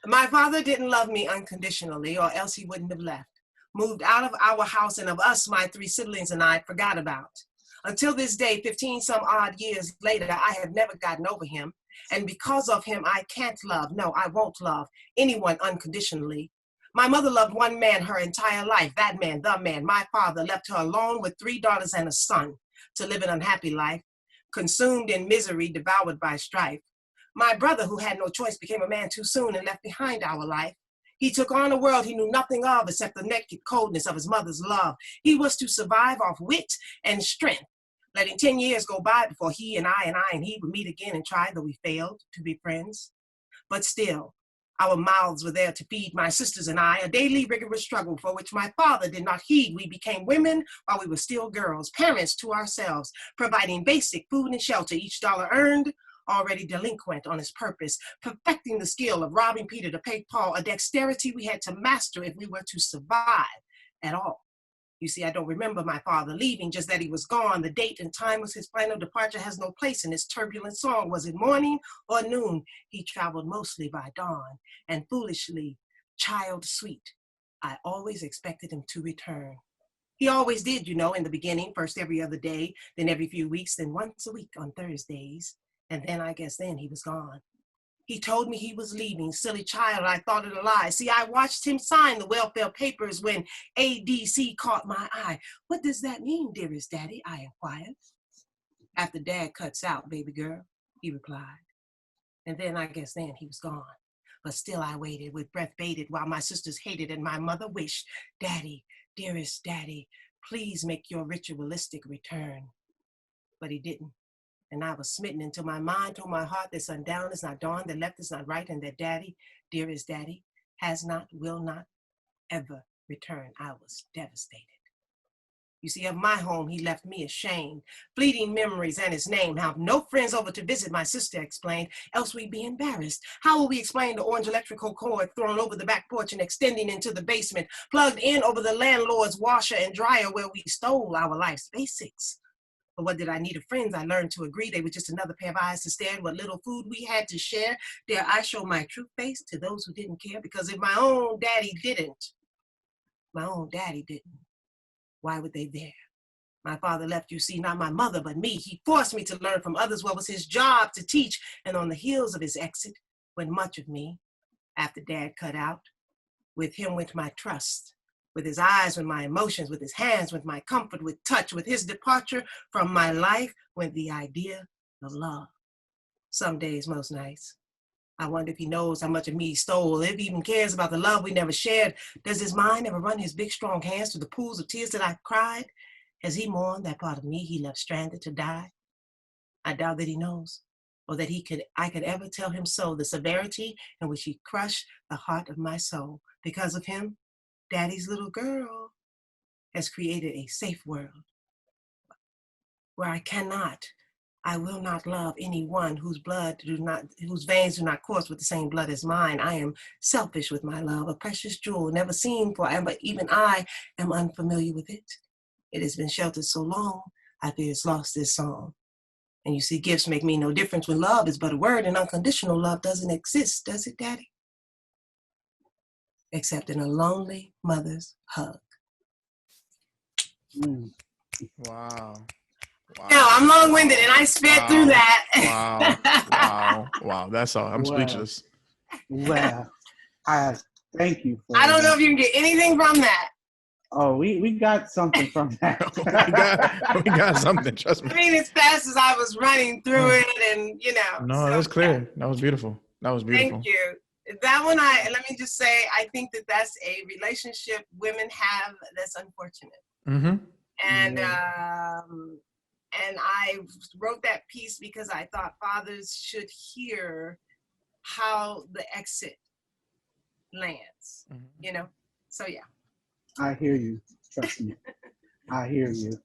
My father didn't love me unconditionally, or else he wouldn't have left. Moved out of our house, and of us, my 3 siblings and I forgot about. Until this day, 15 some odd years later, I have never gotten over him. And because of him, I can't love, no, I won't love anyone unconditionally. My mother loved one man her entire life, that man, the man. My father left her alone with 3 daughters and a son to live an unhappy life, consumed in misery, devoured by strife. My brother, who had no choice, became a man too soon and left behind our life. He took on a world he knew nothing of except the naked coldness of his mother's love. He was to survive off wit and strength, letting 10 years go by before he and he would meet again and try, though we failed to be friends. But still, our mouths were there to feed my sisters and I, a daily rigorous struggle for which my father did not heed. We became women while we were still girls, parents to ourselves, providing basic food and shelter, each dollar earned, already delinquent on its purpose, perfecting the skill of robbing Peter to pay Paul, a dexterity we had to master if we were to survive at all. You see, I don't remember my father leaving, just that he was gone. The date and time was his final departure has no place in this turbulent song. Was it morning or noon? He traveled mostly by dawn, and foolishly, child sweet, I always expected him to return. He always did, you know, in the beginning, first every other day, then every few weeks, then once a week on Thursdays. And then I guess then he was gone. He told me he was leaving. Silly child, I thought it a lie. See, I watched him sign the welfare papers when ADC caught my eye. What does that mean, dearest daddy? I inquired. After dad cuts out, baby girl, he replied. And then I guess then he was gone. But still I waited with breath bated while my sisters hated and my mother wished, Daddy, dearest daddy, please make your ritualistic return. But he didn't. And I was smitten until my mind told my heart that sundown is not dawn, that left is not right, and that daddy, dearest daddy, has not, will not ever return. I was devastated. You see, of my home, he left me ashamed. Fleeting memories and his name. Have no friends over to visit, my sister explained, else we'd be embarrassed. How will we explain the orange electrical cord thrown over the back porch and extending into the basement, plugged in over the landlord's washer and dryer where we stole our life's basics? But what did I need of friends? I learned to agree they were just another pair of eyes to stare at what little food we had to share. Dare I show my true face to those who didn't care? Because if my own daddy didn't, why would they dare? My father left, you see, not my mother, but me. He forced me to learn from others what was his job to teach. And on the heels of his exit went much of me. After dad cut out, with him went my trust. With his eyes went my emotions, with his hands went my comfort, with touch, with his departure from my life went the idea of love. Some days, most nights, I wonder if he knows how much of me he stole, if he even cares about the love we never shared. Does his mind ever run his big, strong hands through the pools of tears that I've cried? Has he mourned that part of me he left stranded to die? I doubt that he knows, or that I could ever tell him so, the severity in which he crushed the heart of my soul. Because of him, Daddy's little girl has created a safe world where I will not love anyone whose veins do not course with the same blood as mine. I am selfish with my love, a precious jewel never seen for, but even I am unfamiliar with it. It has been sheltered so long, I fear it's lost its song. And you see, gifts make me no difference when love is but a word, and unconditional love doesn't exist, does it, Daddy? Except in a lonely mother's hug. Wow. Wow. No, I'm long-winded and I sped through that. Wow. That's all. I'm speechless. Wow. I thank you for I don't know if you can get anything from that. Oh, we got something from that. we got something, trust me. I mean, as fast as I was running through it and, you know. No, so, that's clear. Yeah. That was beautiful. Thank you. That one, let me just say, I think that that's a relationship women have that's unfortunate. Mm-hmm. And I wrote that piece because I thought fathers should hear how the exit lands, you know? So, yeah. I hear you. Trust me. I hear you.